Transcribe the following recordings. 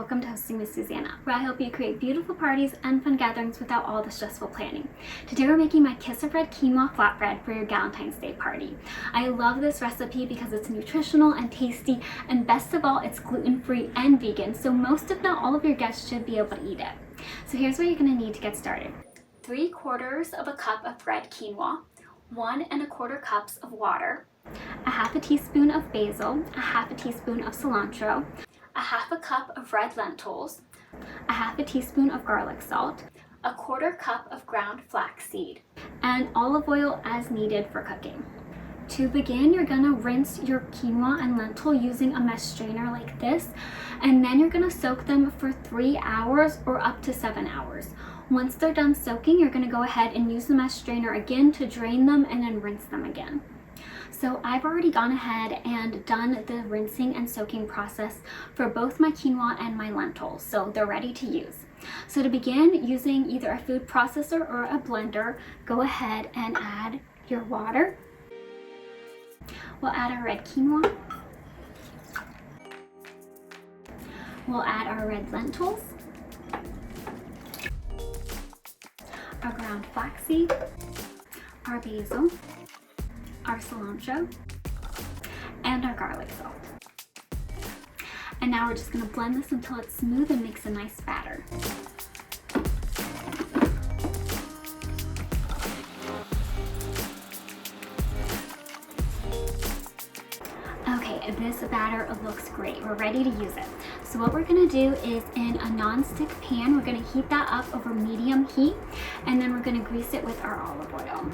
welcome to Hosting with Susanna, where I help you create beautiful parties and fun gatherings without all the stressful planning. Today we're making my Kiss of Red Quinoa Flatbread for your Galentine's Day party. I love this recipe because it's nutritional and tasty, and best of all, it's gluten-free and vegan, so most if not all of your guests should be able to eat it. So here's what you're going to need to get started. 3/4 of a cup of red quinoa, 1 1/4 cups of water, a half a teaspoon of basil, a half a teaspoon of cilantro, a half a cup of red lentils, a half a teaspoon of garlic salt, a 1/4 cup of ground flaxseed, and olive oil as needed for cooking. To begin, you're gonna rinse your quinoa and lentil using a mesh strainer like this, and then you're gonna soak them for 3 hours or up to 7 hours. Once they're done soaking, you're gonna go ahead and use the mesh strainer again to drain them and then rinse them again. So I've already gone ahead and done the rinsing and soaking process for both my quinoa and my lentils, so they're ready to use. So to begin, using either a food processor or a blender, go ahead and add your water. We'll add our red quinoa. We'll add our red lentils, our ground flaxseed, our basil, our cilantro, and our garlic salt. And now we're just going to blend this until it's smooth and makes a nice batter. Okay, this batter looks great. We're ready to use it. So what we're going to do is in a non-stick pan, we're going to heat that up over medium heat, and then we're going to grease it with our olive oil.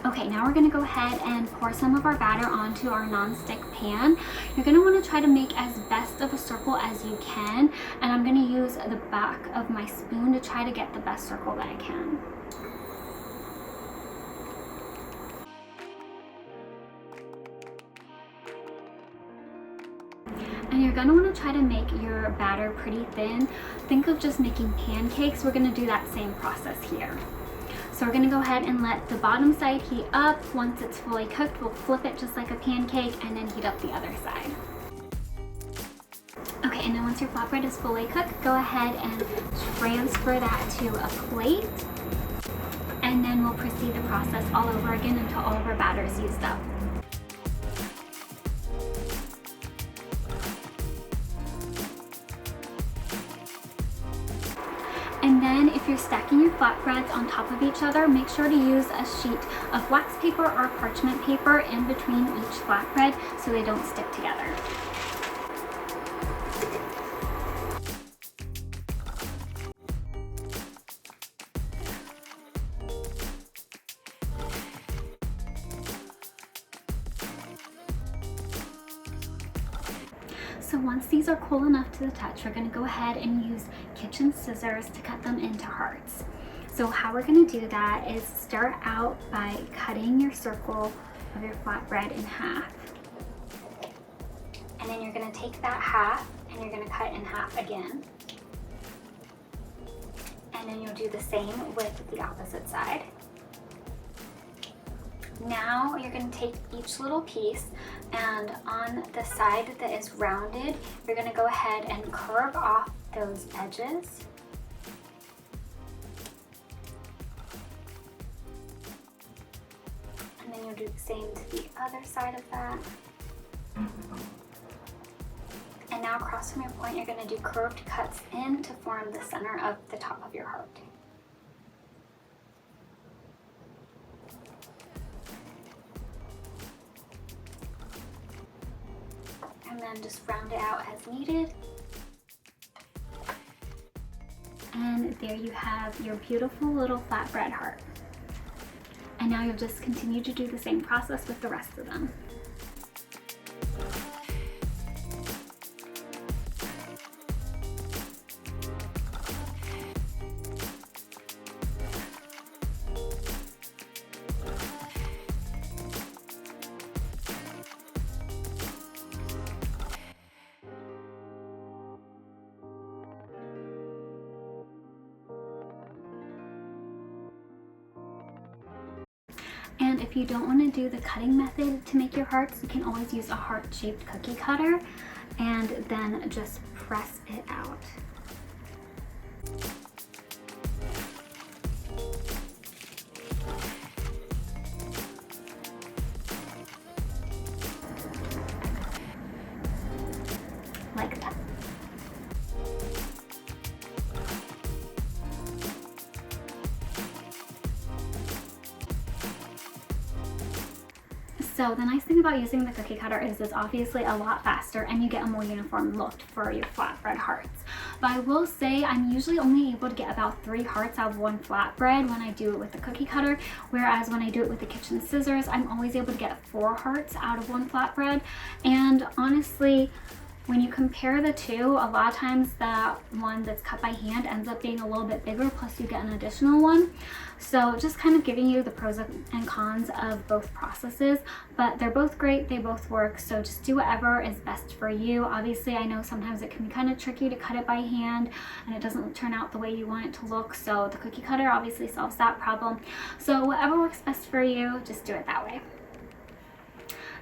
Okay, now we're going to go ahead and pour some of our batter onto our non-stick pan. You're going to want to try to make as best of a circle as you can, and I'm going to use the back of my spoon to try to get the best circle that I can. And you're going to want to try to make your batter pretty thin. Think of just making pancakes. We're going to do that same process here. So we're going to go ahead and let the bottom side heat up. Once it's fully cooked, we'll flip it just like a pancake and then heat up the other side. Okay, and then once your flatbread is fully cooked, go ahead and transfer that to a plate. And then we'll proceed the process all over again until all of our batter is used up. And then if you're stacking your flatbreads on top of each other, make sure to use a sheet of wax paper or parchment paper in between each flatbread so they don't stick together. So once these are cool enough to the touch, we're going to go ahead and use kitchen scissors to cut them into hearts. So how we're going to do that is start out by cutting your circle of your flatbread in half. And then you're going to take that half and you're going to cut in half again. And then you'll do the same with the opposite side. Now you're going to take each little piece, and on the side that is rounded, you're going to go ahead and curve off those edges. And then you'll do the same to the other side of that. And now across from your point, you're going to do curved cuts in to form the center of the top of your heart. And then just round it out as needed. And there you have your beautiful little flatbread heart. And now you'll just continue to do the same process with the rest of them. And if you don't want to do the cutting method to make your hearts, you can always use a heart-shaped cookie cutter. and then just press it out. Like that. So the nice thing about using the cookie cutter is it's obviously a lot faster and you get a more uniform look for your flatbread hearts. But I will say I'm usually only able to get about 3 hearts out of one flatbread when I do it with the cookie cutter, whereas when I do it with the kitchen scissors, I'm always able to get 4 hearts out of one flatbread. And honestly, when you compare the two, a lot of times the one that's cut by hand ends up being a little bit bigger, plus you get an additional one. So just kind of giving you the pros and cons of both processes, but they're both great, they both work, so just do whatever is best for you. Obviously, I know sometimes it can be kind of tricky to cut it by hand and it doesn't turn out the way you want it to look, so the cookie cutter obviously solves that problem. So whatever works best for you, just do it that way.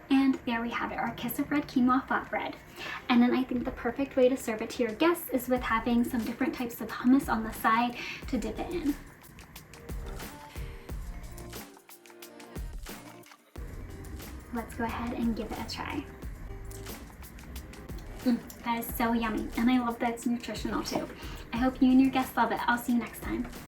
And there we have it, our Kiss of Red Quinoa Flatbread. And then I think the perfect way to serve it to your guests is with having some different types of hummus on the side to dip it in. Let's go ahead and give it a try. That is so yummy, and I love that it's nutritional too. I hope you and your guests love it. I'll see you next time.